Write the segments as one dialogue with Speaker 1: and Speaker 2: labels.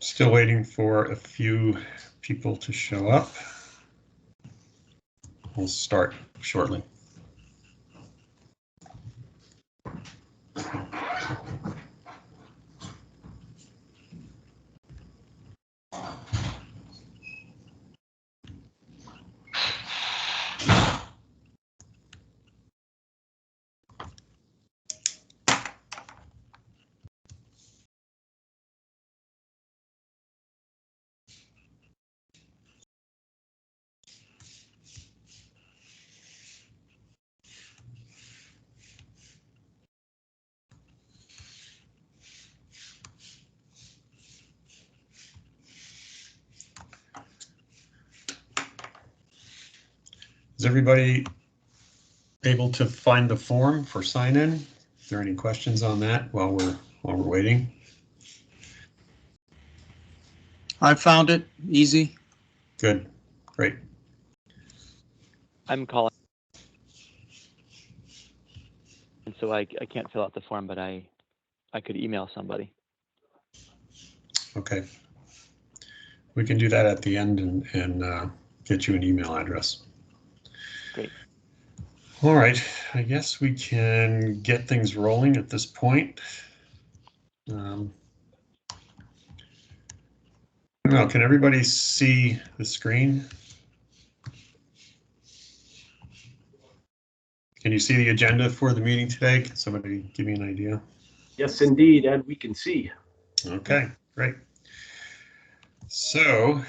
Speaker 1: Still waiting for a few people to show up. We'll start shortly. Is everybody able to find the form for sign-in? Is there any questions on that while we're waiting?
Speaker 2: I found it easy.
Speaker 1: Good, great.
Speaker 3: I'm calling, and so I can't fill out the form, but I could email somebody.
Speaker 1: Okay, we can do that at the end and get you an email address.
Speaker 3: Great.
Speaker 1: All right, I guess we can get things rolling at this point. I don't know, can everybody see the screen? Can you see the agenda for the meeting today? Can somebody give me an idea?
Speaker 4: Yes, indeed, Ed, we can see.
Speaker 1: Okay, great. So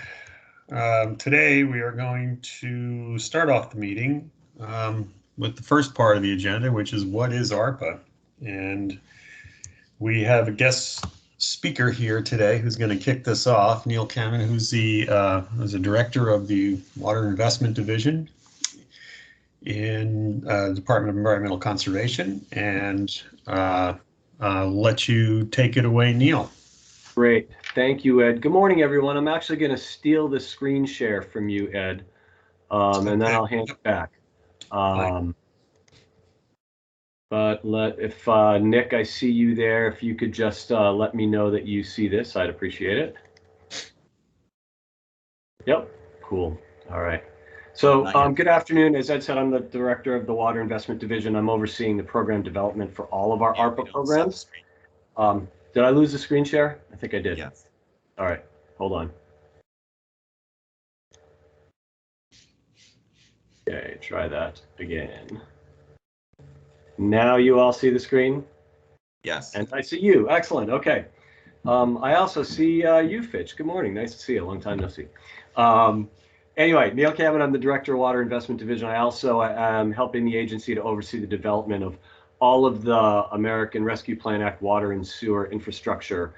Speaker 1: today we are going to start off the meeting with the first part of the agenda, which is what is ARPA? And we have a guest speaker here today who's going to kick this off, Neil Kamen, who's the director of the Water Investment Division in Department of Environmental Conservation, and let you take it away, Neil.
Speaker 4: Great, thank you, Ed. Good morning, everyone. I'm actually going to steal the screen share from you, Ed, and then I'll hand it back. But if Nick, I see you there, if you could just let me know that you see this, I'd appreciate it. Yep, cool. All right. So good afternoon. As Ed said, I'm the director of the Water Investment Division. I'm overseeing the program development for all of our ARPA programs. Did I lose the screen share? I think I did.
Speaker 2: Yes.
Speaker 4: All right, hold on. Okay, try that again. Now you all see the screen?
Speaker 2: Yes.
Speaker 4: And I see you. Excellent. Okay. I also see you, Fitch. Good morning. Nice to see you. Long time no see. Anyway, Neil Kamen, I'm the Director of Water Investment Division. I also am helping the agency to oversee the development of all of the American Rescue Plan Act water and sewer infrastructure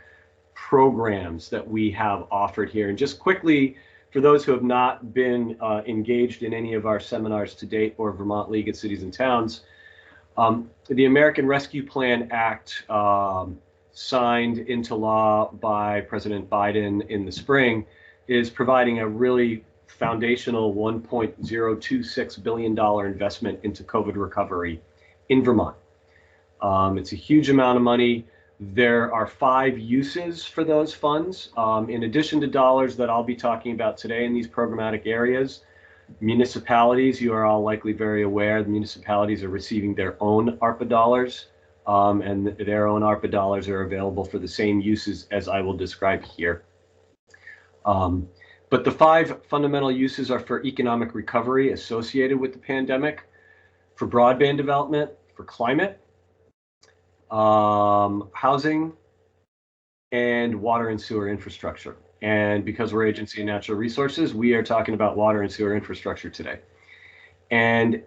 Speaker 4: programs that we have offered here. And just quickly, for those who have not been engaged in any of our seminars to date or Vermont League of Cities and Towns, the American Rescue Plan Act signed into law by President Biden in the spring is providing a really foundational $1.026 billion investment into COVID recovery in Vermont. It's a huge amount of money. There are 5 uses for those funds. In addition to dollars that I'll be talking about today in these programmatic areas, municipalities, you are all likely very aware, the municipalities are receiving their own ARPA dollars, and their own ARPA dollars are available for the same uses as I will describe here. But the 5 fundamental uses are for economic recovery associated with the pandemic, for broadband development, for climate, housing, and water and sewer infrastructure. And because we're Agency of Natural Resources, we are talking about water and sewer infrastructure today. And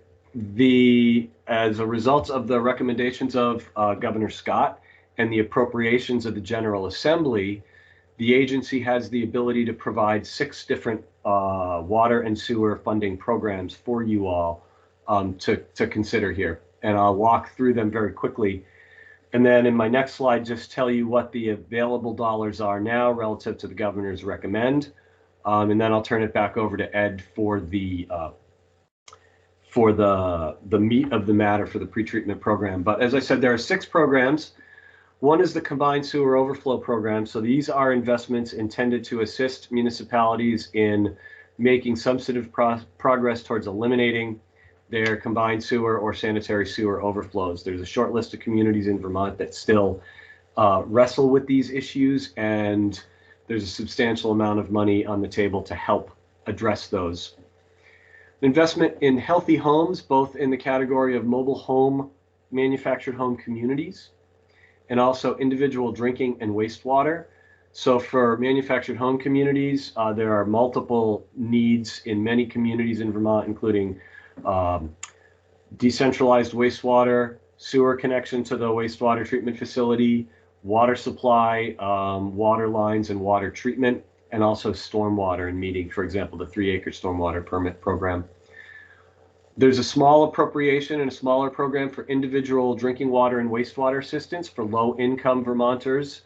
Speaker 4: as a result of the recommendations of Governor Scott and the appropriations of the General Assembly, the agency has the ability to provide 6 different water and sewer funding programs for you all to consider here. And I'll walk through them very quickly. And then in my next slide, just tell you what the available dollars are now relative to the governor's recommend. And then I'll turn it back over to Ed for the meat of the matter for the pretreatment program. But as I said, there are 6 programs. One is the combined sewer overflow program. So these are investments intended to assist municipalities in making substantive progress towards eliminating their combined sewer or sanitary sewer overflows. There's a short list of communities in Vermont that still wrestle with these issues, and there's a substantial amount of money on the table to help address those. Investment in healthy homes, both in the category of mobile home, manufactured home communities, and also individual drinking and wastewater. So for manufactured home communities, there are multiple needs in many communities in Vermont, including decentralized wastewater, sewer connection to the wastewater treatment facility, water supply, water lines and water treatment, and also stormwater and meeting, for example, the 3-acre stormwater permit program. There's a small appropriation and a smaller program for individual drinking water and wastewater assistance for low-income Vermonters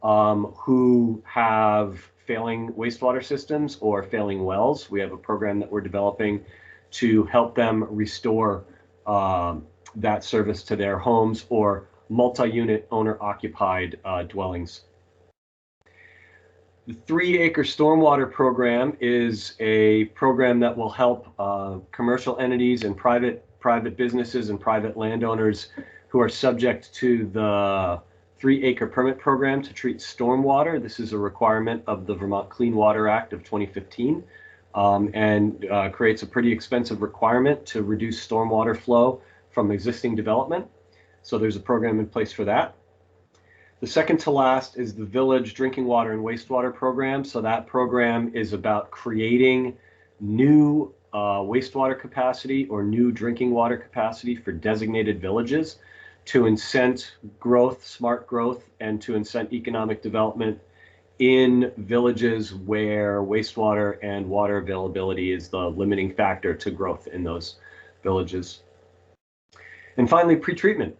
Speaker 4: who have failing wastewater systems or failing wells. We have a program that we're developing to help them restore that service to their homes or multi-unit owner-occupied dwellings. The 3-acre stormwater program is a program that will help commercial entities and private businesses and private landowners who are subject to the 3-acre permit program to treat stormwater. This is a requirement of the Vermont Clean Water Act of 2015 and creates a pretty expensive requirement to reduce stormwater flow from existing development. So there's a program in place for that. The second to last is the Village Drinking Water and Wastewater Program. So that program is about creating new wastewater capacity or new drinking water capacity for designated villages to incent growth, smart growth, and to incent economic development in villages where wastewater and water availability is the limiting factor to growth in those villages. And finally, pretreatment.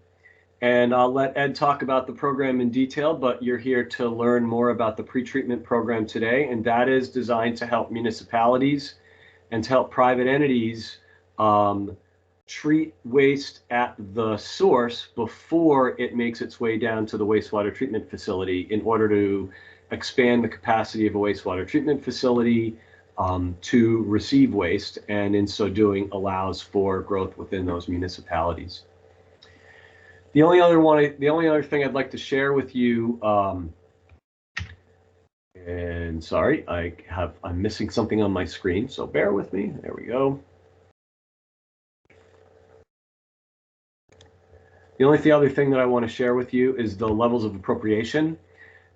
Speaker 4: And I'll let Ed talk about the program in detail, but you're here to learn more about the pretreatment program today. And that is designed to help municipalities and to help private entities treat waste at the source before it makes its way down to the wastewater treatment facility in order to expand the capacity of a wastewater treatment facility to receive waste, and in so doing allows for growth within those municipalities. The only other thing I'd like to share with you, and sorry, I'm missing something on my screen, so bear with me. There we go. The only other thing that I want to share with you is the levels of appropriation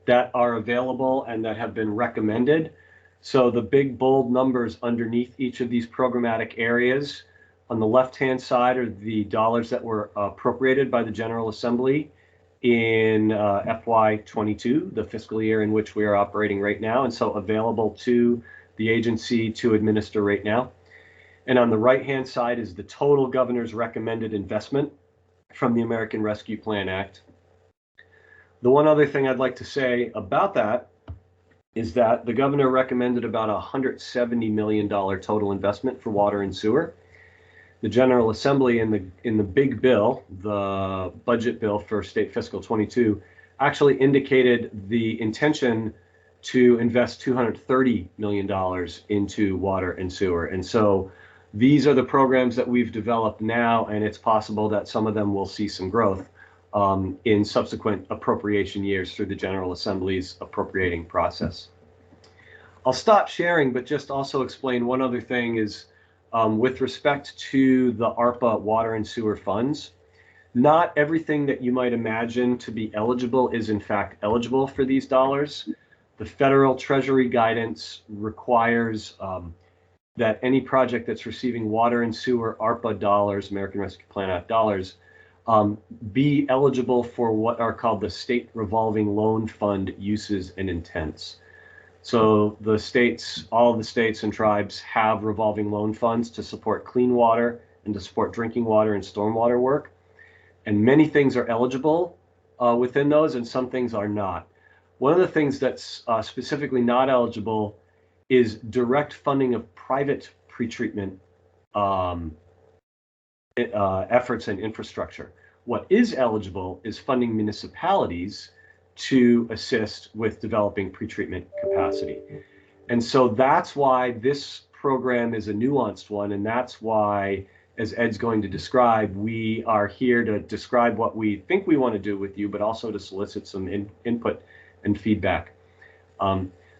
Speaker 4: that are available and that have been recommended. So the big bold numbers underneath each of these programmatic areas. On the left-hand side are the dollars that were appropriated by the General Assembly in FY22, the fiscal year in which we are operating right now, and so available to the agency to administer right now. And on the right-hand side is the total governor's recommended investment from the American Rescue Plan Act. The one other thing I'd like to say about that is that the governor recommended about $170 million total investment for water and sewer. The General Assembly in the big bill, the budget bill for state fiscal 22, actually indicated the intention to invest $230 million into water and sewer. And so these are the programs that we've developed now, and it's possible that some of them will see some growth in subsequent appropriation years through the General Assembly's appropriating process. I'll stop sharing, but just also explain one other thing is with respect to the ARPA water and sewer funds, not everything that you might imagine to be eligible is in fact eligible for these dollars. The federal Treasury guidance requires that any project that's receiving water and sewer ARPA dollars, American Rescue Plan Act dollars, be eligible for what are called the State Revolving Loan Fund uses and intents. So the states, all of the states and tribes have revolving loan funds to support clean water and to support drinking water and stormwater work. And many things are eligible within those and some things are not. One of the things that's specifically not eligible is direct funding of private pretreatment efforts and infrastructure. What is eligible is funding municipalities to assist with developing pretreatment capacity. And so that's why this program is a nuanced one, and that's why, as Ed's going to describe, we are here to describe what we think we want to do with you, but also to solicit some input and feedback.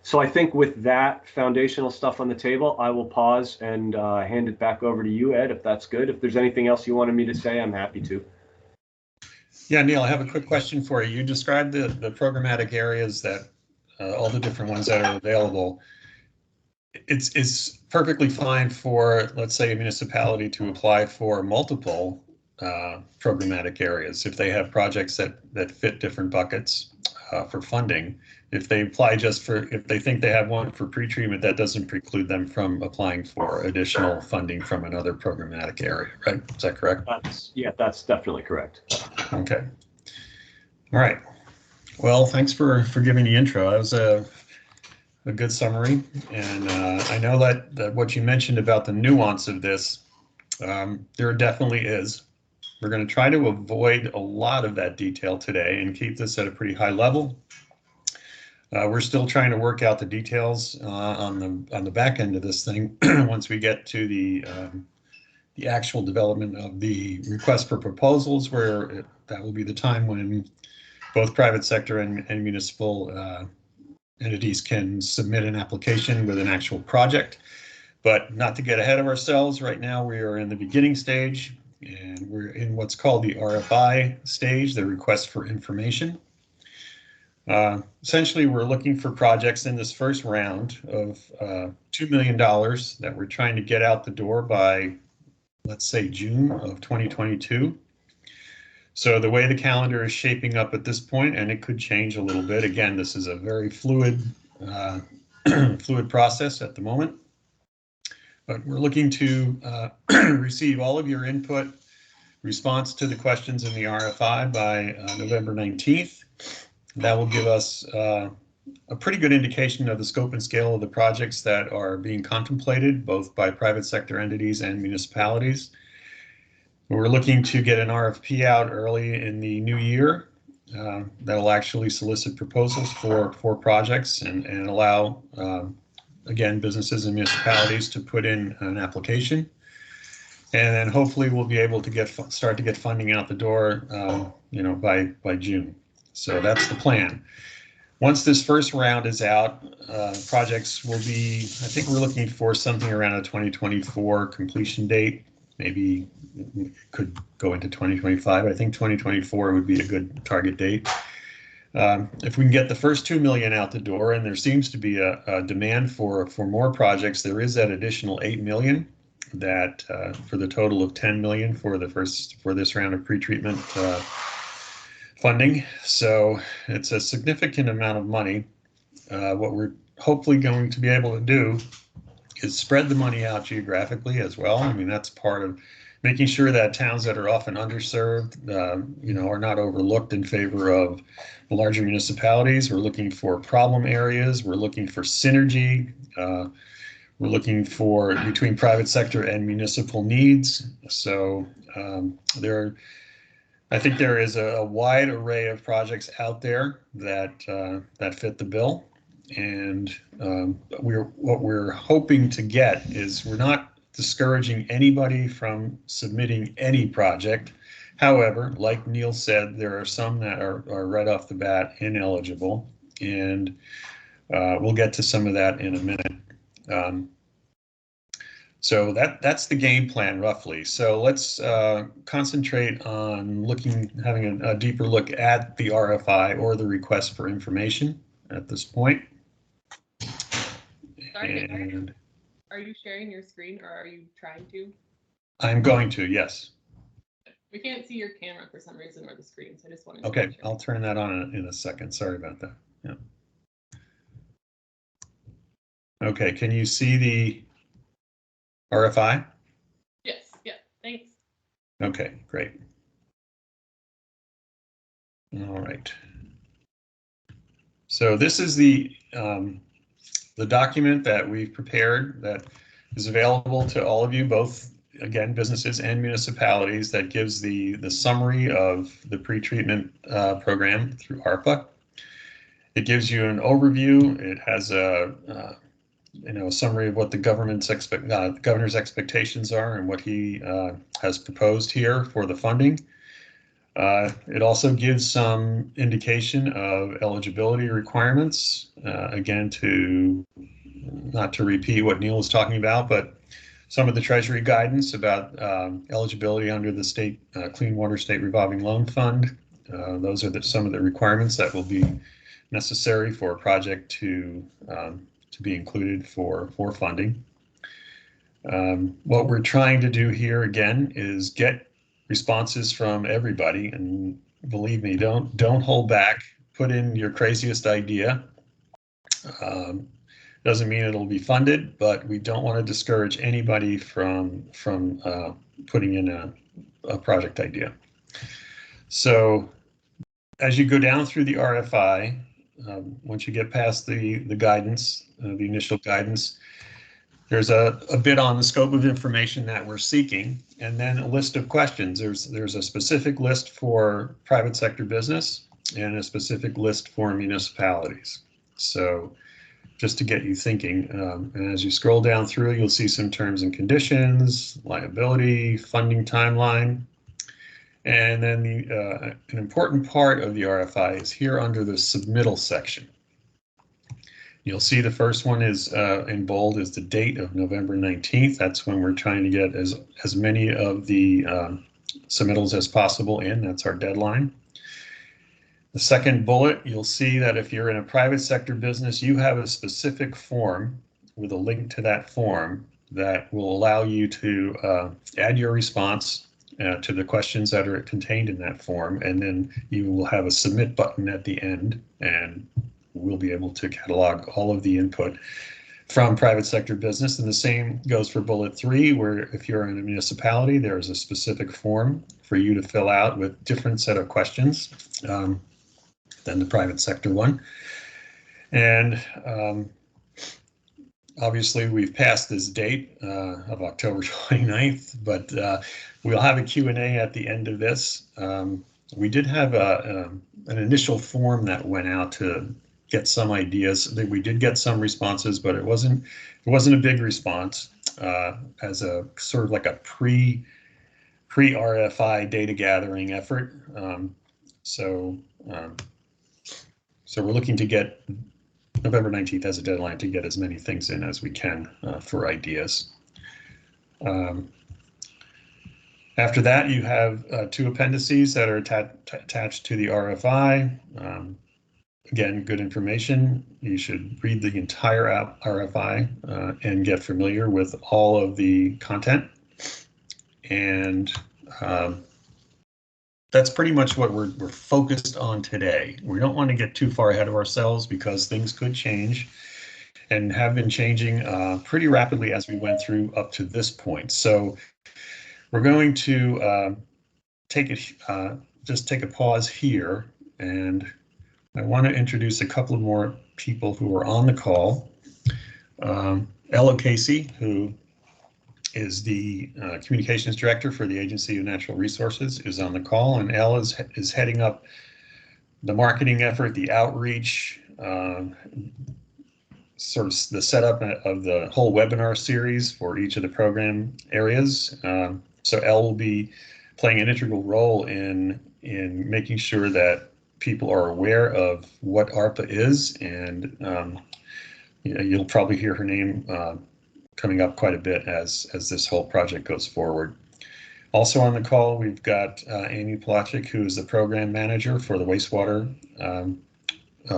Speaker 4: So I think with that foundational stuff on the table, I will pause and hand it back over to you, Ed, if that's good. If there's anything else you wanted me to say, I'm happy to.
Speaker 1: Yeah, Neil, I have a quick question for you. You described the programmatic areas that all the different ones that are available. It's perfectly fine for, let's say, a municipality to apply for multiple programmatic areas if they have projects that fit different buckets for funding. If they apply if they think they have one for pretreatment, that doesn't preclude them from applying for additional funding from another programmatic area, right? Is that correct?
Speaker 4: That's definitely correct.
Speaker 1: Okay. All right. Well, thanks for giving the intro. That was a good summary, and I know that what you mentioned about the nuance of this, there definitely is. We're going to try to avoid a lot of that detail today and keep this at a pretty high level. We're still trying to work out the details on the back end of this thing once we get to the actual development of the request for proposals, where that will be the time when both private sector and municipal entities can submit an application with an actual project. But not to get ahead of ourselves, right now we are in the beginning stage, and we're in what's called the RFI stage, the request for information. Essentially, we're looking for projects in this first round of $2 million that we're trying to get out the door by, let's say, June of 2022. So the way the calendar is shaping up at this point, and it could change a little bit. Again, this is a very fluid process at the moment. But we're looking to receive all of your input, response to the questions in the RFI by November 19th. That will give us a pretty good indication of the scope and scale of the projects that are being contemplated, both by private sector entities and municipalities. We're looking to get an RFP out early in the new year that'll actually solicit proposals for projects and allow, again, businesses and municipalities to put in an application. And then hopefully we'll be able to start to get funding out the door, by June. So that's the plan. Once this first round is out, projects will be, I think we're looking for something around a 2024 completion date. Maybe it could go into 2025. I think 2024 would be a good target date. If we can get the first 2 million out the door, and there seems to be a demand for more projects, there is that additional 8 million that for the total of 10 million for this round of pretreatment funding. So it's a significant amount of money. What we're hopefully going to be able to do is spread the money out geographically as well. I mean, that's part of making sure that towns that are often underserved, are not overlooked in favor of the larger municipalities. We're looking for problem areas. We're looking for synergy. We're looking for between private sector and municipal needs. So I think there is a wide array of projects out there that fit the bill. And what we're hoping to get is, we're not discouraging anybody from submitting any project. However, like Neil said, there are some that are right off the bat ineligible, and we'll get to some of that in a minute. So that's the game plan roughly. So let's concentrate on having a deeper look at the RFI, or the request for information at this point.
Speaker 5: Sorry,
Speaker 1: and
Speaker 5: are you sharing your screen, or are you trying to?
Speaker 1: I'm going to, yes.
Speaker 5: We can't see your camera for some reason, or the screen, so I just wanted to
Speaker 1: Okay,
Speaker 5: make sure.
Speaker 1: I'll turn that on in a second. Sorry about that. Yeah. Okay, can you see the RFI?
Speaker 5: Yes, yeah, thanks.
Speaker 1: Okay, great. All right. So this is the document that we've prepared that is available to all of you, both again, businesses and municipalities, that gives the summary of the pretreatment program through ARPA. It gives you an overview. It has a a summary of what the governor's expectations are and what he has proposed here for the funding. It also gives some indication of eligibility requirements. Again, not to repeat what Neil was talking about, but some of the Treasury guidance about eligibility under the state Clean Water State Revolving Loan Fund. Those are some of the requirements that will be necessary for a project to be included for funding. What we're trying to do here again is get responses from everybody, and believe me, don't hold back. Put in your craziest idea. Doesn't mean it'll be funded, but we don't want to discourage anybody from putting in a project idea. So as you go down through the RFI, once you get past the guidance, the initial guidance, there's a bit on the scope of information that we're seeking, and then a list of questions. There's a specific list for private sector business and a specific list for municipalities. So just to get you thinking, and as you scroll down through, you'll see some terms and conditions, liability, funding timeline. And then an important part of the RFI is here under the submittal section. You'll see the first one is in bold is the date of November 19th. That's when we're trying to get as many of the submittals as possible in. That's our deadline. The second bullet, you'll see that if you're in a private sector business, you have a specific form with a link to that form that will allow you to add your response to the questions that are contained in that form, and then you will have a submit button at the end, and we'll be able to catalog all of the input from private sector business. And the same goes for bullet 3, where if you're in a municipality, there's a specific form for you to fill out with different set of questions than the private sector one. And obviously we've passed this date of October 29th, but we'll have a Q&A at the end of this. We did have an initial form that went out to get some ideas. We did get some responses, but it wasn't a big response as a sort of like a pre-RFI data gathering effort. So we're looking to get November 19th as a deadline to get as many things in as we can for ideas. After that, you have 2 appendices that are attached to the RFI. Again, good information. You should read the entire RFI and get familiar with all of the content. And that's pretty much what we're focused on today. We don't want to get too far ahead of ourselves because things could change and have been changing pretty rapidly as we went through up to this point. So we're going to just take a pause here, and I want to introduce a couple of more people who are on the call. Ella Casey, who is the communications director for the Agency of Natural Resources, is on the call, and Elle is heading up the marketing effort, the outreach, sort of the setup of the whole webinar series for each of the program areas. So Elle will be playing an integral role in making sure that people are aware of what ARPA is, and you'll probably hear her name coming up quite a bit as this whole project goes forward. Also on the call, we've got Amy Plachik, who is the program manager for the wastewater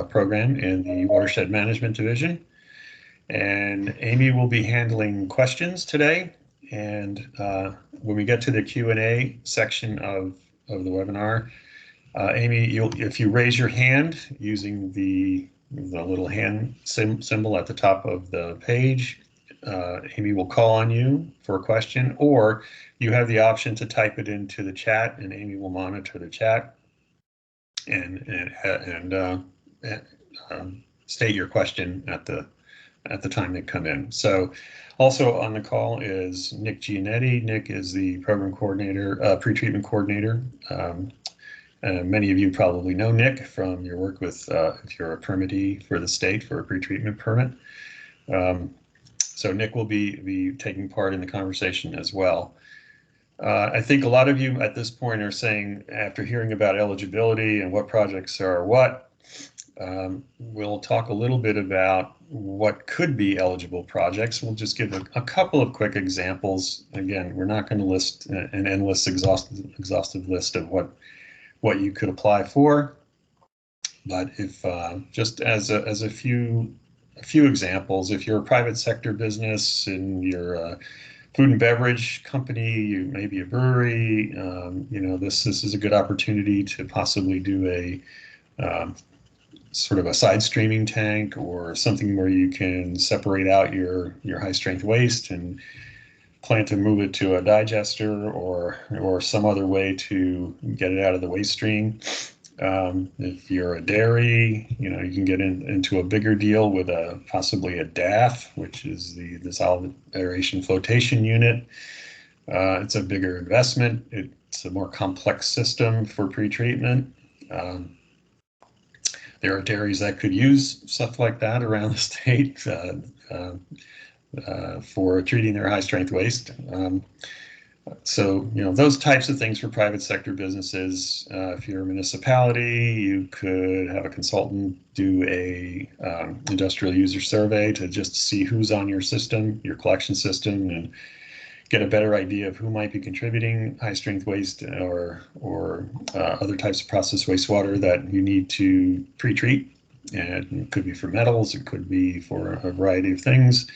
Speaker 1: program in the Watershed Management Division. And Amy will be handling questions today. And when we get to the Q&A section of the webinar, Amy, if you raise your hand using the little hand symbol at the top of the page, Amy will call on you for a question, or you have the option to type it into the chat, and Amy will monitor the chat and state your question at the at the time they come in. So also on the call is Nick Gianetti. Nick is the program coordinator, pretreatment coordinator. Many of you probably know Nick from your work with, if you're a permittee for the state for a pretreatment permit. So Nick will be taking part in the conversation as well. I think a lot of you at this point are saying, after hearing about eligibility and what projects are what, we'll talk a little bit about what could be eligible projects. We'll just give a couple of quick examples. Again, we're not going to list an endless exhaustive list of what you could apply for, but if just as a few examples, if you're a private sector business and you're a food and beverage company, you may be a brewery, this is a good opportunity to possibly do a sort of a side streaming tank or something where you can separate out your high strength waste and plan to move it to a digester or some other way to get it out of the waste stream. If you're a dairy, you can get into a bigger deal with possibly a DAF, which is the solid aeration flotation unit. It's a bigger investment. It's a more complex system for pretreatment. There are dairies that could use stuff like that around the state for treating their high strength waste. So, those types of things for private sector businesses. If you're a municipality, you could have a consultant do a industrial user survey to just see who's on your system, your collection system, and get a better idea of who might be contributing high strength waste or other types of processed wastewater that you need to pre-treat. And it could be for metals, it could be for a variety of things.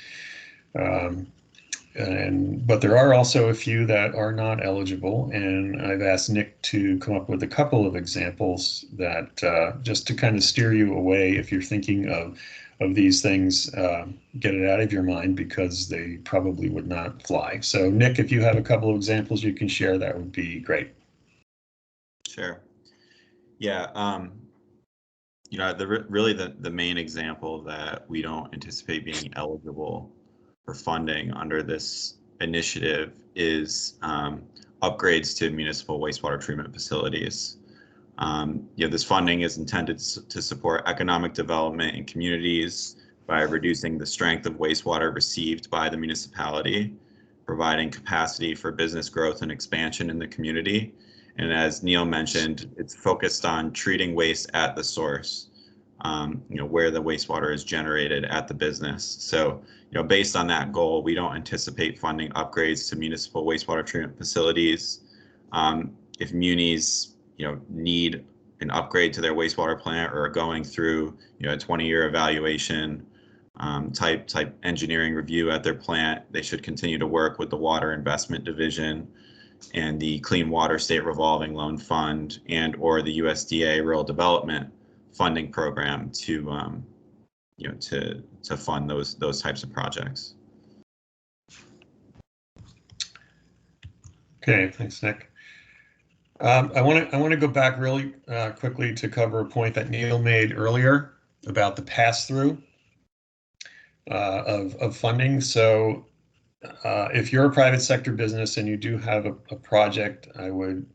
Speaker 1: But there are also a few that are not eligible, and I've asked Nick to come up with a couple of examples that just to kind of steer you away if you're thinking of these things, get it out of your mind because they probably would not fly. So Nick, if you have a couple of examples you can share, that would be great.
Speaker 2: Sure. Yeah. The main example that we don't anticipate being eligible for funding under this initiative is upgrades to municipal wastewater treatment facilities. This funding is intended to support economic development in communities by reducing the strength of wastewater received by the municipality, providing capacity for business growth and expansion in the community. And as Neil mentioned, it's focused on treating waste at the source, where the wastewater is generated at the business. So, based on that goal, we don't anticipate funding upgrades to municipal wastewater treatment facilities. If munis, need an upgrade to their wastewater plant or are going through, a 20-year evaluation type engineering review at their plant, they should continue to work with the Water Investment Division and the Clean Water State Revolving Loan Fund or the USDA Rural Development Funding Program to fund those types of projects.
Speaker 1: Okay, thanks, Nick. I want to go back really quickly to cover a point that Neil made earlier about the pass-through of funding. So if you're a private sector business and you do have a project, I would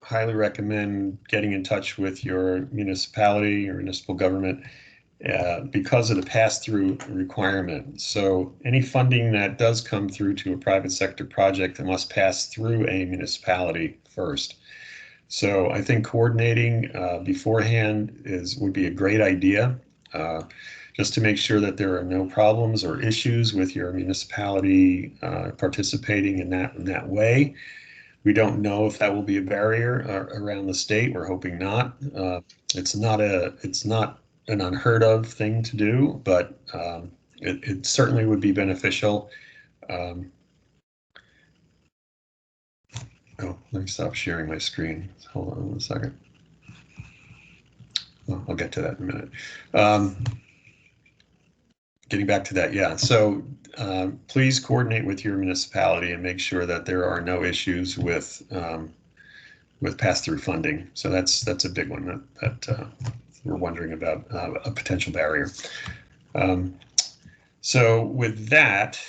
Speaker 1: highly recommend getting in touch with your municipality or municipal government because of the pass-through requirement. So any funding that does come through to a private sector project, it must pass through a municipality first. So I think coordinating beforehand would be a great idea, just to make sure that there are no problems or issues with your municipality participating in that way. We don't know if that will be a barrier around the state. We're hoping not. It's not an unheard of thing to do, but it certainly would be beneficial. Oh, let me stop sharing my screen. Hold on 1 second. Well, I'll get to that in a minute. Getting back to that, yeah. So please coordinate with your municipality and make sure that there are no issues with pass-through funding. So that's a big one that we're wondering about a potential barrier. So with that,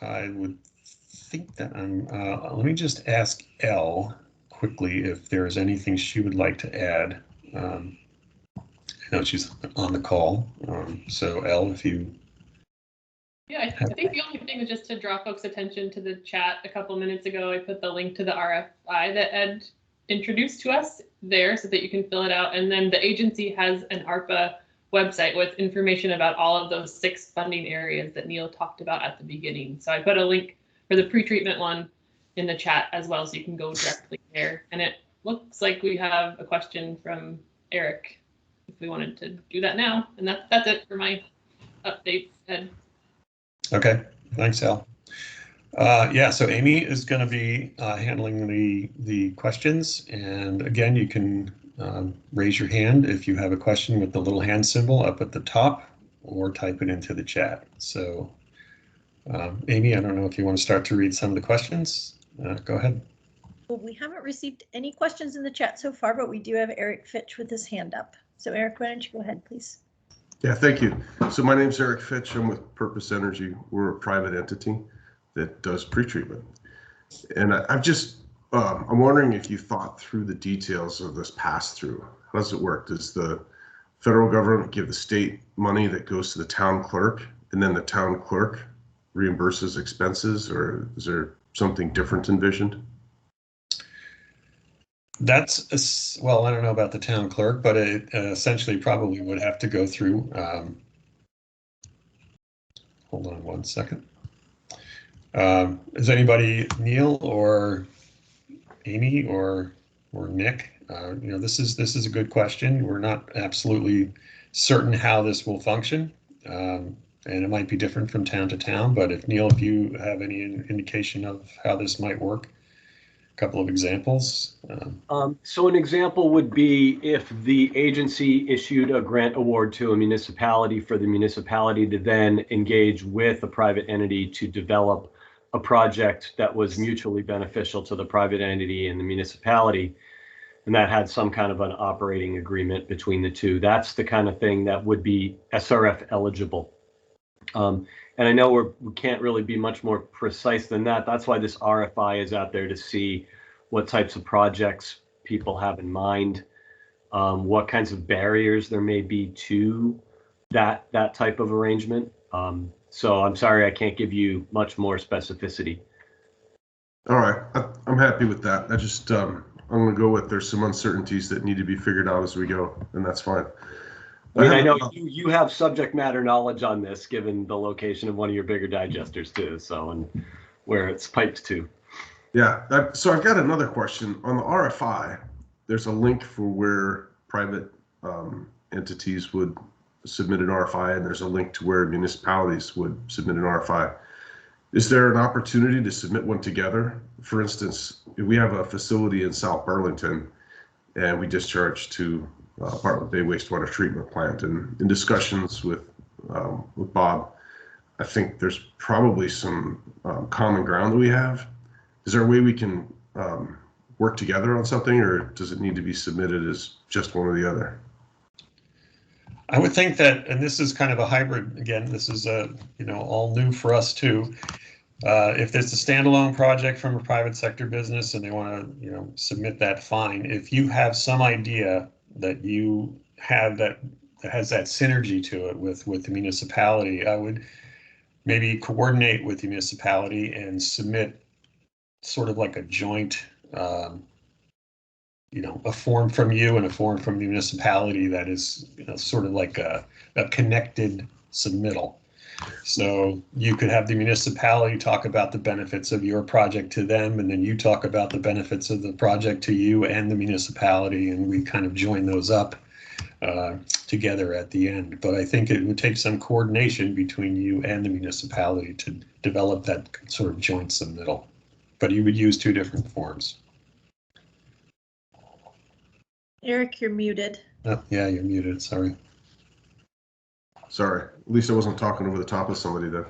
Speaker 1: I would think that let me just ask Elle quickly if there is anything she would like to add. I know she's on the call. So Elle, if you...
Speaker 5: Yeah, I think the only thing is just to draw folks' attention to the chat a couple minutes ago. I put the link to the RFI that Ed introduced to us there so that you can fill it out. And then the agency has an ARPA website with information about all of those 6 funding areas that Neil talked about at the beginning. So I put a link for the pretreatment one in the chat as well, so you can go directly there. And it looks like we have a question from Eric, if we wanted to do that now. And that's it for my updates, Ed.
Speaker 1: Okay, thanks, Al. Yeah, so Amy is going to be handling the questions. And again, you can raise your hand if you have a question with the little hand symbol up at the top, or type it into the chat. So Amy, I don't know if you want to start to read some of the questions. Go ahead.
Speaker 6: Well, we haven't received any questions in the chat so far, but we do have Eric Fitch with his hand up. So Eric, why don't you go ahead, please?
Speaker 7: Yeah, thank you. So my name's Eric Fitch. I'm with Purpose Energy. We're a private entity that does pretreatment. And I'm wondering if you thought through the details of this pass-through. How does it work? Does the federal government give the state money that goes to the town clerk, and then the town clerk reimburses expenses, or is there something different envisioned?
Speaker 1: That's, well, I don't know about the town clerk, but it essentially probably would have to go through. Hold on one second. Is anybody, Neil or Amy or Nick? You know, this is a good question. We're not absolutely certain how this will function, and it might be different from town to town. But if Neil, if you have any indication of how this might work. Couple of examples.
Speaker 4: So an example would be if the agency issued a grant award to a municipality for the municipality to then engage with a private entity to develop a project that was mutually beneficial to the private entity and the municipality, and that had some kind of an operating agreement between the two. That's the kind of thing that would be SRF eligible. And I know we can't really be much more precise than that. That's why this RFI is out there, to see what types of projects people have in mind, what kinds of barriers there may be to that type of arrangement. So I'm sorry, I can't give you much more specificity.
Speaker 7: All right, I'm happy with that. I'm going to go with there's some uncertainties that need to be figured out as we go, and that's fine.
Speaker 4: I mean, I know you have subject matter knowledge on this, given the location of one of your bigger digesters too, so, and where it's piped to.
Speaker 7: Yeah, so I've got another question. On the RFI, there's a link for where private entities would submit an RFI, and there's a link to where municipalities would submit an RFI. Is there an opportunity to submit one together? For instance, if we have a facility in South Burlington and we discharge to Bartlett Bay Wastewater Treatment Plant, and in discussions with Bob, I think there's probably some common ground that we have. Is there a way we can work together on something, or does it need to be submitted as just one or the other?
Speaker 1: I would think that, and this is kind of a hybrid, again, this is all new for us too. If there's a standalone project from a private sector business and they want to, submit that, fine. If you have some idea that you have that has that synergy to it with the municipality, I would maybe coordinate with the municipality and submit sort of like a joint, a form from you and a form from the municipality that is, sort of like a connected submittal. So you could have the municipality talk about the benefits of your project to them, and then you talk about the benefits of the project to you and the municipality, and we kind of join those up together at the end. But I think it would take some coordination between you and the municipality to develop that sort of joint submittal. But you would use 2 different forms.
Speaker 6: Eric, you're muted.
Speaker 1: Oh, yeah, you're muted. Sorry.
Speaker 7: Sorry, at least I wasn't talking over the top of somebody there.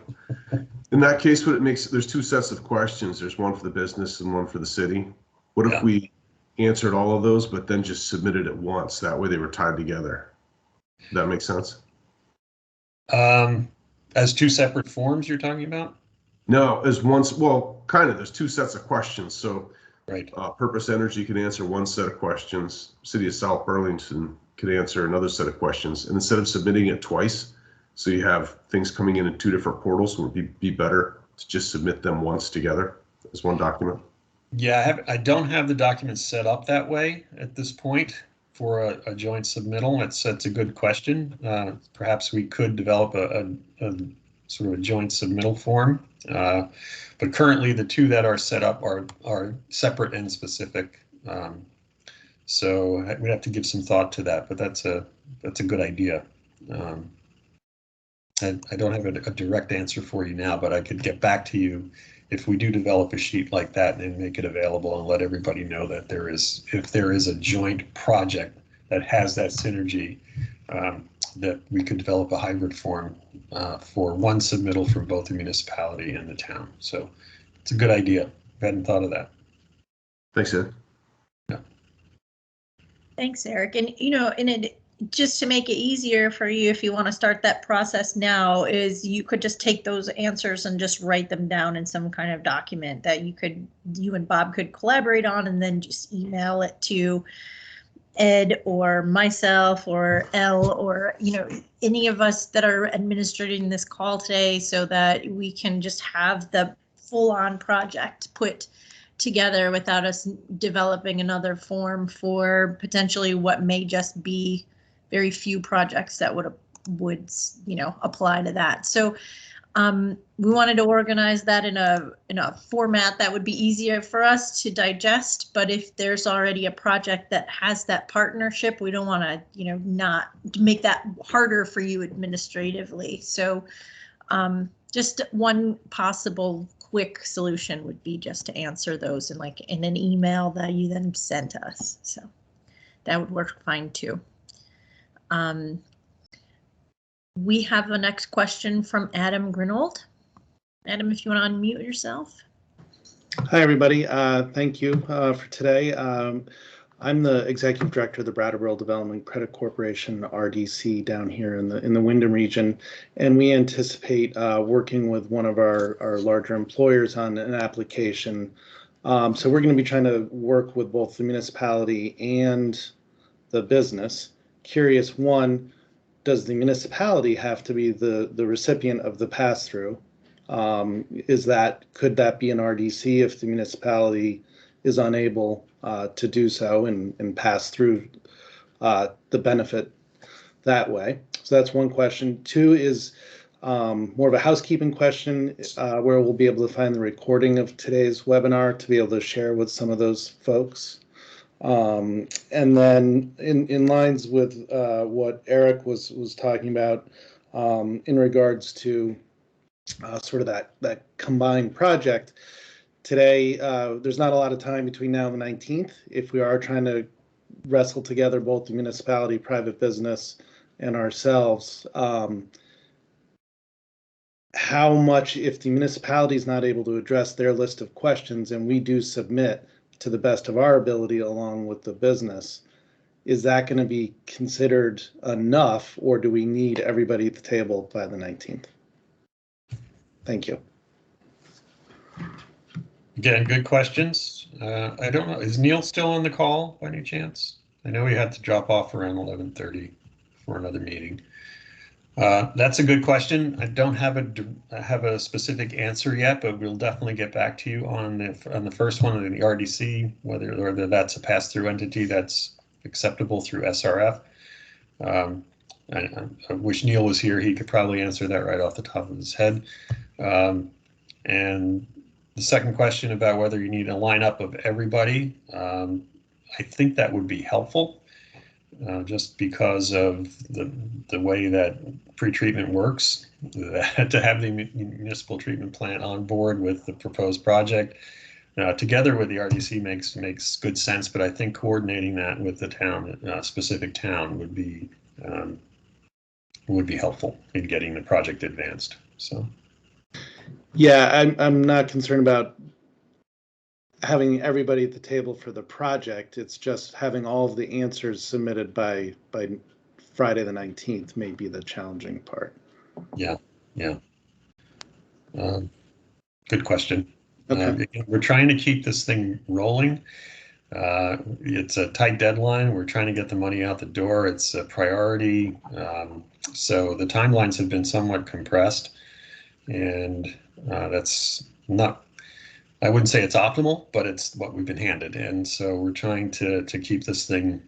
Speaker 7: In that case, there's 2 sets of questions. There's one for the business and one for the city. What if we answered all of those, but then just submitted it once? That way they were tied together. Does that make sense?
Speaker 1: As two separate forms you're talking about?
Speaker 7: No, as once, well, kind of, there's two sets of questions. So
Speaker 1: Right.
Speaker 7: Purpose Energy can answer one set of questions. City of South Burlington could answer another set of questions. And instead of submitting it twice, so you have things coming in two different portals, would be better to just submit them once together as one document.
Speaker 1: Yeah, I don't have the documents set up that way at this point for a joint submittal. That's a good question. Perhaps we could develop a sort of a joint submittal form. But currently the two that are set up are separate and specific. So we'd have to give some thought to that, but that's a good idea. I don't have a direct answer for you now, but I could get back to you if we do develop a sheet like that and make it available and let everybody know that if there is a joint project that has that synergy, that we could develop a hybrid form for one submittal from both the municipality and the town. So it's a good idea. I hadn't thought of that.
Speaker 7: Thanks, Ed.
Speaker 1: Yeah.
Speaker 6: Thanks, Eric. And just to make it easier for you, if you want to start that process now, is you could just take those answers and just write them down in some kind of document that you and Bob could collaborate on, and then just email it to Ed or myself or Elle or any of us that are administrating this call today, so that we can just have the full-on project put together without us developing another form for potentially what may just be very few projects that would apply to that. So we wanted to organize that in a format that would be easier for us to digest. But if there's already a project that has that partnership, we don't want to not make that harder for you administratively. So just one possible quick solution would be just to answer those in an email that you then send to us. So that would work fine too. We have the next question from Adam Grinold. Adam, if you want to unmute yourself.
Speaker 8: Hi, everybody. Thank you for today. I'm the executive director of the Brattleboro Development Credit Corporation, RDC, down here in the Wyndham region, and we anticipate working with one of our larger employers on an application. So we're going to be trying to work with both the municipality and the business. Curious, one, does the municipality have to be the recipient of the pass-through? Could that be an RDC if the municipality is unable to do so and pass through the benefit that way? So that's one question. Two is more of a housekeeping question, where we'll be able to find the recording of today's webinar to be able to share with some of those folks. And then in lines with what Eric was talking about in regards to sort of that combined project, today there's not a lot of time between now and the 19th. If we are trying to wrestle together both the municipality, private business, and ourselves, how much, if the municipality is not able to address their list of questions and we do submit to the best of our ability along with the business, is that going to be considered enough, or do we need everybody at the table by the 19th? Thank you.
Speaker 1: Again, good questions. I don't know, is Neil still on the call by any chance? I know he had to drop off around 11:30 for another meeting. That's a good question. I don't have a specific answer yet, but we'll definitely get back to you on the first one, the RDC, whether that's a pass-through entity that's acceptable through SRF. I wish Neil was here. He could probably answer that right off the top of his head. And the second question about whether you need a lineup of everybody, I think that would be helpful. Just because of the way that pretreatment works, to have the municipal treatment plant on board with the proposed project together with the RDC makes good sense. But I think coordinating that with the town, specific town, would be helpful in getting the project advanced. So,
Speaker 8: yeah, I'm not concerned about having everybody at the table for the project. It's just having all of the answers submitted by Friday the 19th may be the challenging part.
Speaker 1: Yeah. Yeah. Good question.
Speaker 8: Okay.
Speaker 1: We're trying to keep this thing rolling. It's a tight deadline. We're trying to get the money out the door. It's a priority. So the timelines have been somewhat compressed, and that's not, I wouldn't say it's optimal, but it's what we've been handed. And so we're trying to keep this thing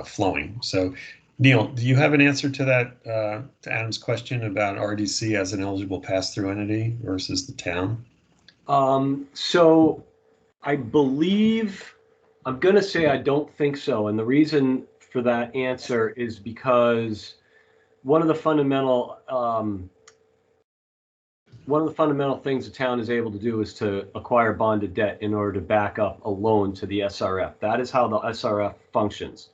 Speaker 1: flowing. So Neil, do you have an answer to that, to Adam's question about RDC as an eligible pass-through entity versus the town?
Speaker 4: So I believe, I'm going to say I don't think so. And the reason for that answer is because one of the fundamental things the town is able to do is to acquire bonded debt in order to back up a loan to the SRF. That is how the SRF functions.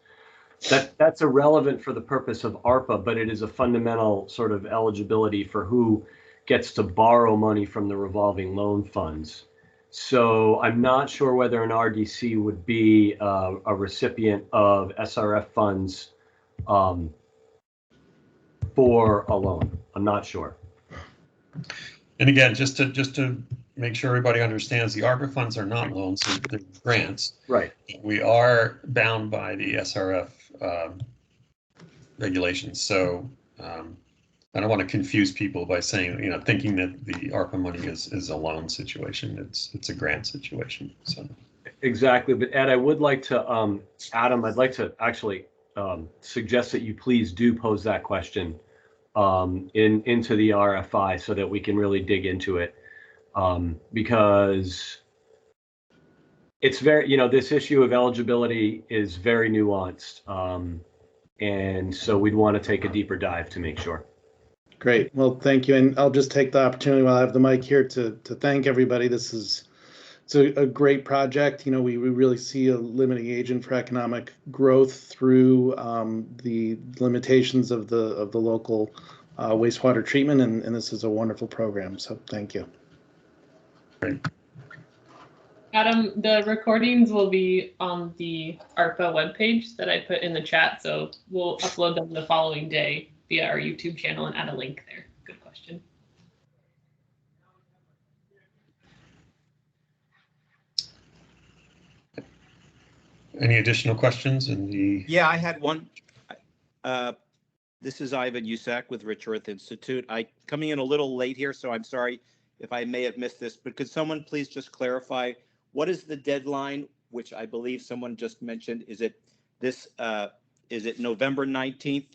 Speaker 4: That's irrelevant for the purpose of ARPA, but it is a fundamental sort of eligibility for who gets to borrow money from the revolving loan funds. So I'm not sure whether an RDC would be a recipient of SRF funds for a loan. I'm not sure.
Speaker 1: And again, just to make sure everybody understands, the ARPA funds are not loans, they're grants.
Speaker 4: Right.
Speaker 1: We are bound by the SRF regulations. So I don't want to confuse people by saying, thinking that the ARPA money is a loan situation. It's a grant situation. So
Speaker 4: exactly. But Ed, I would like to, Adam, I'd like to actually suggest that you please do pose that question into the RFI so that we can really dig into it, because it's very, this issue of eligibility is very nuanced, and so we'd want to take a deeper dive to make sure.
Speaker 8: Great. Well, thank you. And I'll just take the opportunity while I have the mic here to thank everybody. It's a great project. We really see a limiting agent for economic growth through the limitations of the local wastewater treatment, and this is a wonderful program. So thank you.
Speaker 1: Great.
Speaker 5: Adam, the recordings will be on the ARPA webpage that I put in the chat, so we'll upload them the following day via our YouTube channel and add a link there. Good question.
Speaker 1: Any additional questions in the?
Speaker 9: Yeah, I had one. This is Ivan Usak with Rich Earth Institute. Coming in a little late here, so I'm sorry if I may have missed this, but could someone please just clarify what is the deadline, which I believe someone just mentioned? Is it November 19th,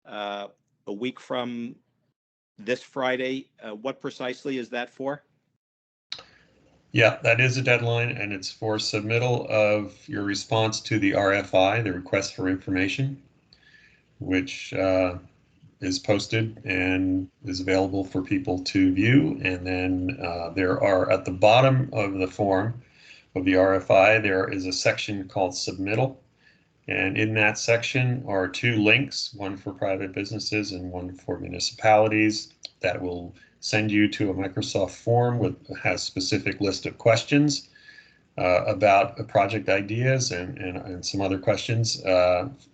Speaker 9: a week from this Friday? What precisely is that for?
Speaker 1: Yeah, that is a deadline, and it's for submittal of your response to the RFI, the request for information, which is posted and is available for people to view. And then there are, at the bottom of the form of the RFI, there is a section called submittal. And in that section are two links, one for private businesses and one for municipalities, that will send you to a Microsoft form with has specific list of questions about project ideas and some other questions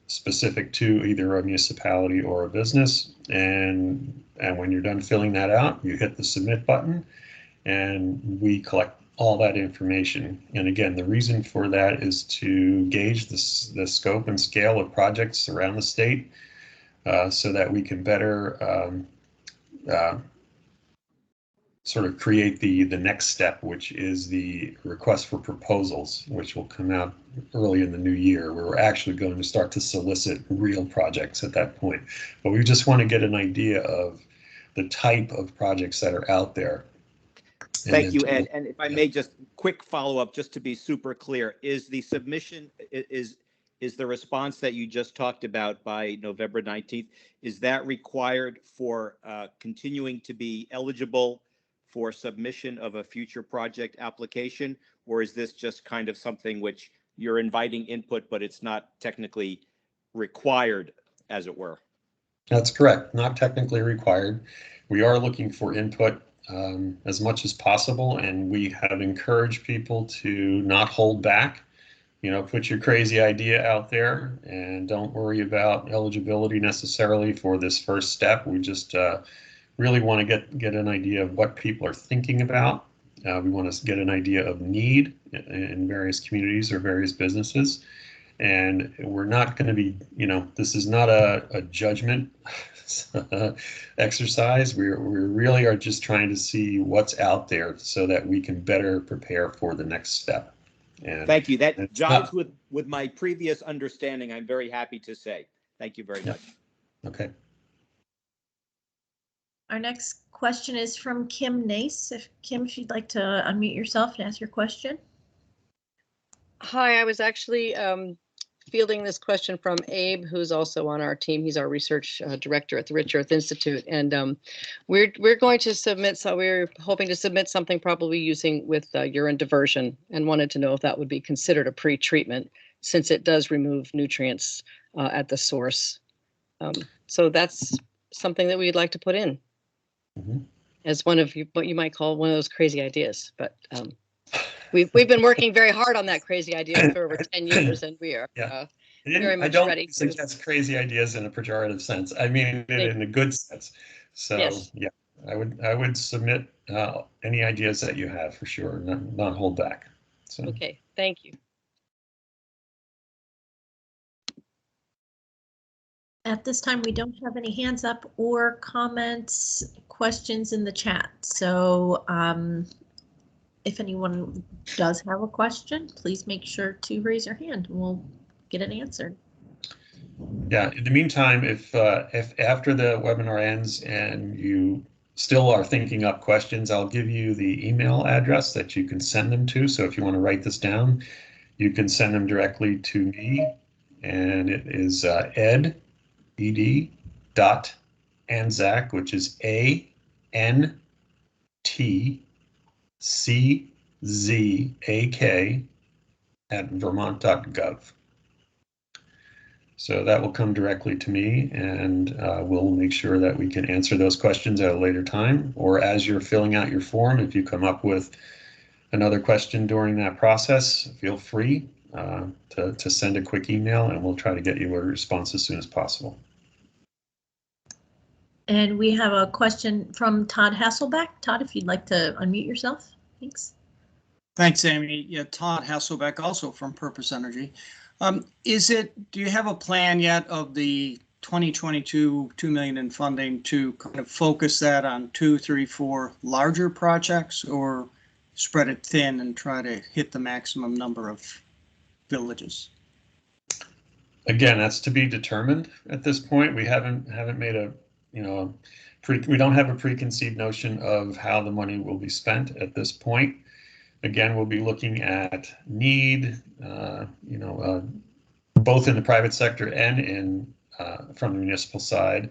Speaker 1: specific to either a municipality or a business. And when you're done filling that out, you hit the submit button and we collect all that information. And again, the reason for that is to gauge the scope and scale of projects around the state so that we can better sort of create the next step, which is the request for proposals, which will come out early in the new year, where we're actually going to start to solicit real projects at that point. But we just want to get an idea of the type of projects that are out there.
Speaker 9: Thank you, Ed. And if I may, just quick follow-up, just to be super clear, is the submission, is the response that you just talked about by November 19th, is that required for continuing to be eligible for submission of a future project application? Or is this just kind of something which you're inviting input, but it's not technically required, as it were?
Speaker 1: That's correct. Not technically required. We are looking for input as much as possible, and we have encouraged people to not hold back. Put your crazy idea out there and don't worry about eligibility necessarily for this first step. We're really want to get an idea of what people are thinking about. We want to get an idea of need in various communities or various businesses. And we're not going to be, this is not a judgment exercise. We really are just trying to see what's out there so that we can better prepare for the next step. And
Speaker 9: thank you. That jives with my previous understanding, I'm very happy to say. Thank you very much.
Speaker 1: Okay.
Speaker 6: Our next question is from Kim Nace. Kim, if you'd like to unmute yourself and ask your question.
Speaker 10: Hi, I was actually fielding this question from Abe, who's also on our team. He's our research director at the Rich Earth Institute, and we're going to submit. So we're hoping to submit something probably using with urine diversion, and wanted to know if that would be considered a pre-treatment, since it does remove nutrients at the source. So that's something that we'd like to put in as one of what you might call one of those crazy ideas, but. We've been working very hard on that crazy idea for over 10 years, and we are very much ready. I don't
Speaker 1: suggest crazy ideas in a pejorative sense. I mean it in a good sense. So yes. Yeah, I would submit any ideas that you have for sure, not hold back. So.
Speaker 10: Okay, thank you.
Speaker 6: At this time, we don't have any hands up or comments, questions in the chat. So if anyone does have a question, please make sure to raise your hand and we'll get it answered.
Speaker 1: Yeah, in the meantime, if after the webinar ends and you still are thinking up questions, I'll give you the email address that you can send them to. So if you want to write this down, you can send them directly to me, and it is ed.anczak, which is ANTCZAK @vermont.gov. So that will come directly to me, and we'll make sure that we can answer those questions at a later time, or as you're filling out your form, if you come up with another question during that process, feel free to send a quick email, and we'll try to get you a response as soon as possible.
Speaker 6: And we have a question from Todd Hasselbeck. Todd, if you'd like to unmute yourself, thanks.
Speaker 11: Thanks, Amy. Yeah, Todd Hasselbeck, also from Purpose Energy. Do you have a plan yet of the 2022 $2 million in funding to kind of focus that on 2, 3, 4 larger projects, or spread it thin and try to hit the maximum number of villages?
Speaker 1: Again, that's to be determined at this point. We haven't made a, we don't have a preconceived notion of how the money will be spent at this point. Again, we'll be looking at need, both in the private sector and from the municipal side.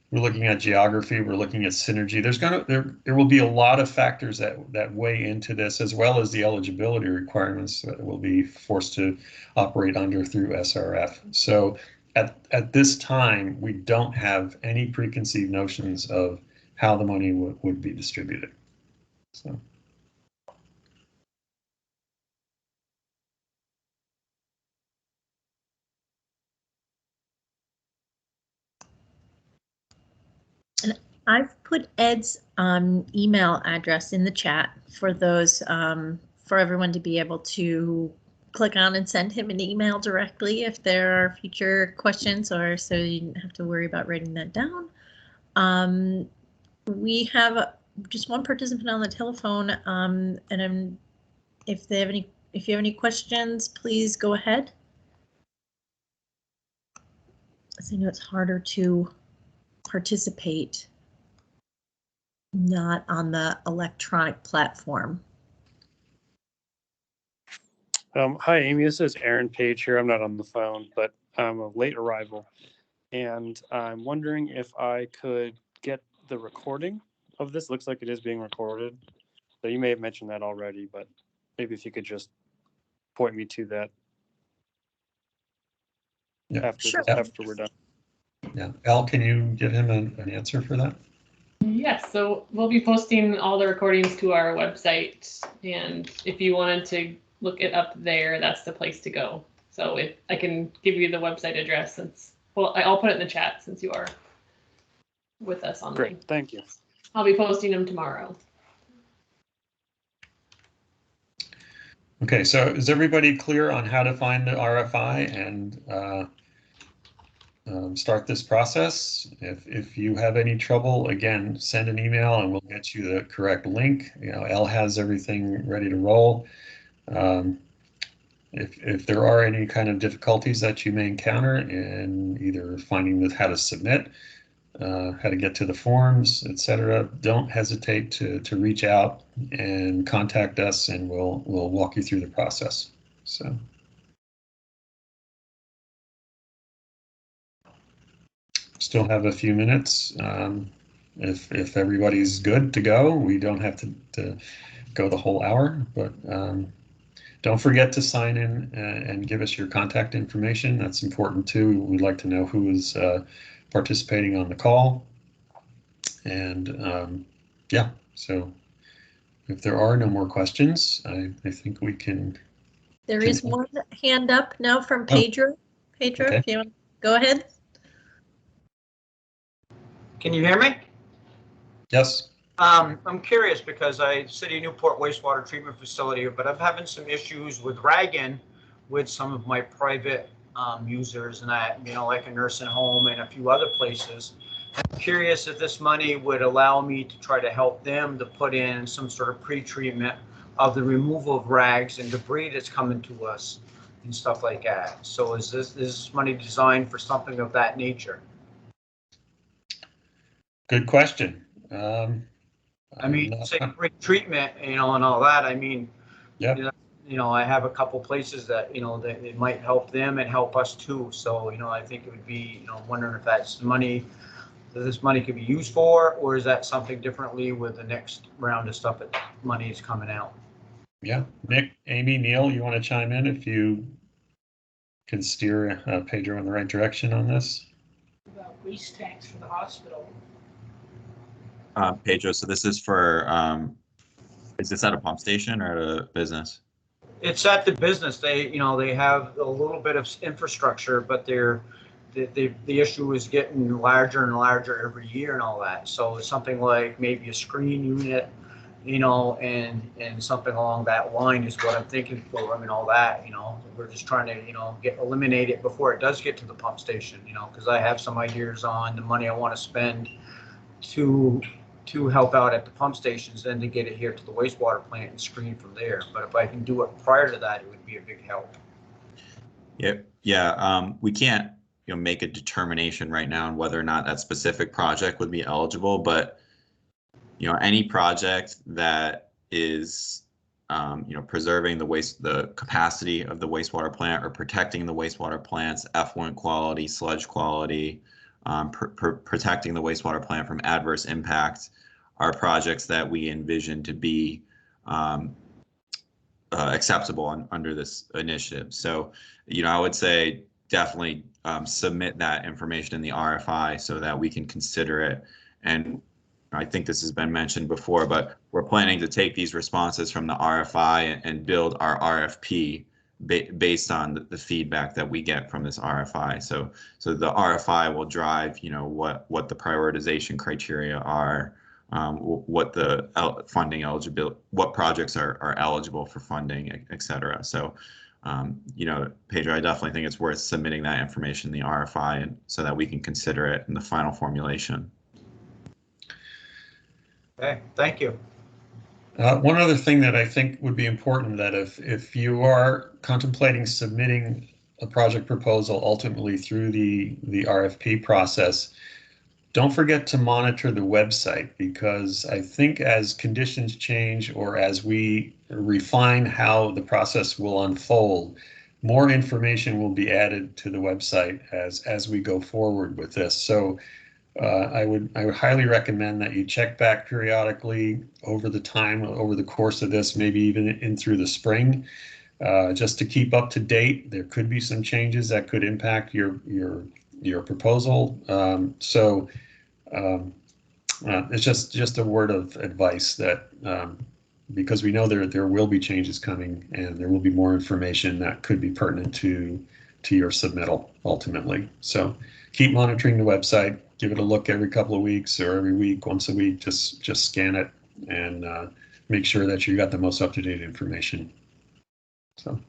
Speaker 1: We're looking at geography. We're looking at synergy. There will be a lot of factors that weigh into this, as well as the eligibility requirements that will be forced to operate under through SRF. So at this time, we don't have any preconceived notions of how the money would be distributed. So.
Speaker 6: And I've put Ed's email address in the chat for those, for everyone to be able to click on and send him an email directly if there are future questions, or so you didn't have to worry about writing that down. We have just one participant on the telephone, and if you have any questions, please go ahead. I know it's harder to participate not on the electronic platform.
Speaker 12: Hi, Amy. This is Aaron Page here. I'm not on the phone, but I'm a late arrival, and I'm wondering if I could get the recording of this. Looks like it is being recorded. So you may have mentioned that already, but maybe if you could just point me to that after we're done.
Speaker 1: Yeah, Al, can you give him an answer for that?
Speaker 5: Yes, so we'll be posting all the recordings to our website, and if you wanted to look it up there, that's the place to go. So if I can give you the website address, I'll put it in the chat since you are with us online.
Speaker 12: Great, thank you.
Speaker 5: I'll be posting them tomorrow.
Speaker 1: Okay, so is everybody clear on how to find the RFI and start this process? If you have any trouble, again, send an email and we'll get you the correct link. You know, Elle has everything ready to roll. If there are any kind of difficulties that you may encounter in either finding how to submit, how to get to the forms, etc., don't hesitate to reach out and contact us, and we'll walk you through the process. So. Still have a few minutes. If everybody's good to go, we don't have to go the whole hour, but don't forget to sign in and give us your contact information. That's important too. We'd like to know who is participating on the call. And yeah, so if there are no more questions, I think we can.
Speaker 6: There is one hand up now from Pedro. Pedro,
Speaker 1: okay.
Speaker 6: if you want to go ahead.
Speaker 13: Can you hear me?
Speaker 1: Yes.
Speaker 13: I'm curious because City of Newport wastewater treatment facility, but I'm having some issues with ragging with some of my private users, and like a nursing home and a few other places. I'm curious if this money would allow me to try to help them to put in some sort of pre-treatment of the removal of rags and debris that's coming to us and stuff like that. So is this money designed for something of that nature?
Speaker 1: Good question.
Speaker 13: I mean, say treatment, and all that. I mean,
Speaker 1: yeah.
Speaker 13: I have a couple places that that it might help them and help us too. So I think it would be wondering if that's money that this money could be used for, or is that something differently with the next round of stuff that money is coming out?
Speaker 1: Yeah, Nick, Amy, Neil, you want to chime in if you can steer Pedro in the right direction on this?
Speaker 14: About waste tanks for the hospital.
Speaker 2: Pedro, so this is for, is this at a pump station or at a business?
Speaker 13: It's at the business. They have a little bit of infrastructure, but the issue is getting larger and larger every year and all that. So it's something like maybe a screen unit, and something along that line is what I'm thinking for. I mean, all that, we're just trying to, eliminate it before it does get to the pump station, because I have some ideas on the money I want to spend to help out at the pump stations, then to get it here to the wastewater plant and screen from there. But if I can do it prior to that, it would be a big help.
Speaker 2: Yep. Yeah. We can't, make a determination right now on whether or not that specific project would be eligible, but any project that is, preserving the capacity of the wastewater plant or protecting the wastewater plant's effluent quality, sludge quality, protecting the wastewater plant from adverse impact are projects that we envision to be acceptable under this initiative. So, I would say definitely submit that information in the RFI so that we can consider it. And I think this has been mentioned before, but we're planning to take these responses from the RFI and build our RFP based on the feedback that we get from this RFI. So the RFI will drive, what the prioritization criteria are, what the funding eligibility, what projects are eligible for funding, et cetera. So, Pedro, I definitely think it's worth submitting that information in the RFI and so that we can consider it in the final formulation.
Speaker 13: Okay, thank you.
Speaker 1: One other thing that I think would be important, that if you are contemplating submitting a project proposal ultimately through the RFP process, don't forget to monitor the website, because I think as conditions change or as we refine how the process will unfold, more information will be added to the website as we go forward with this. So I would highly recommend that you check back periodically over the course of this, maybe even in through the spring, just to keep up to date. There could be some changes that could impact your proposal. It's just a word of advice that because we know there will be changes coming and there will be more information that could be pertinent to your submittal ultimately. So keep monitoring the website. give it a look every couple of weeks or every week, once a week. Just scan it and make sure that you got the most up-to-date information. So,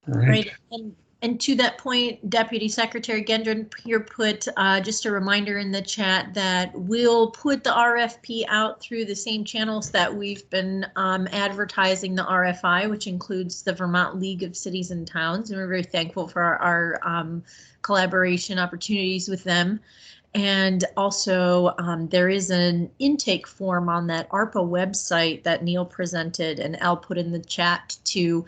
Speaker 1: all right.
Speaker 6: Right. And to that point, Deputy Secretary Gendron here put just a reminder in the chat that we'll put the RFP out through the same channels that we've been advertising the RFI, which includes the Vermont League of Cities and Towns. And we're very thankful for our collaboration opportunities with them. And also there is an intake form on that ARPA website that Neil presented and Al put in the chat to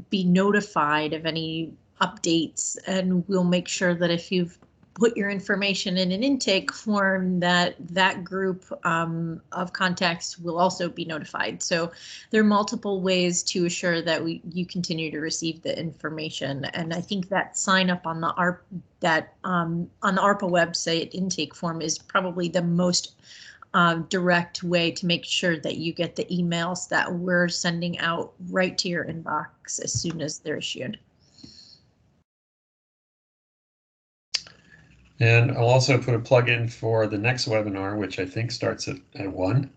Speaker 6: be notified of any updates, and we'll make sure that if you've put your information in an intake form that that group of contacts will also be notified. So there are multiple ways to assure that you continue to receive the information, and I think that sign up on the ARPA website intake form is probably the most direct way to make sure that you get the emails that we're sending out right to your inbox as soon as they're issued.
Speaker 1: And I'll also put a plug in for the next webinar, which I think starts at 1,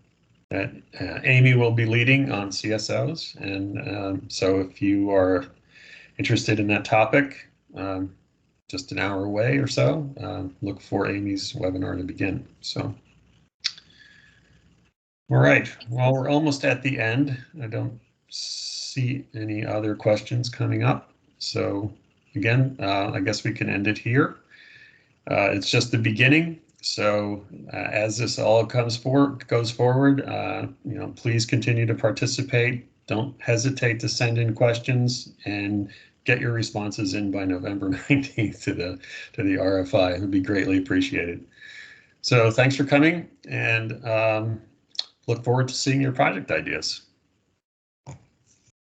Speaker 1: that Amy will be leading on CSOs. And so if you are interested in that topic, just an hour away or so, look for Amy's webinar to begin. So. All right, well, we're almost at the end. I don't see any other questions coming up. So again, I guess we can end it here. It's just the beginning. So as this all goes forward, you know, please continue to participate. Don't hesitate to send in questions and get your responses in by November 19th to the RFI. It would be greatly appreciated. So thanks for coming, and look forward to seeing your project ideas.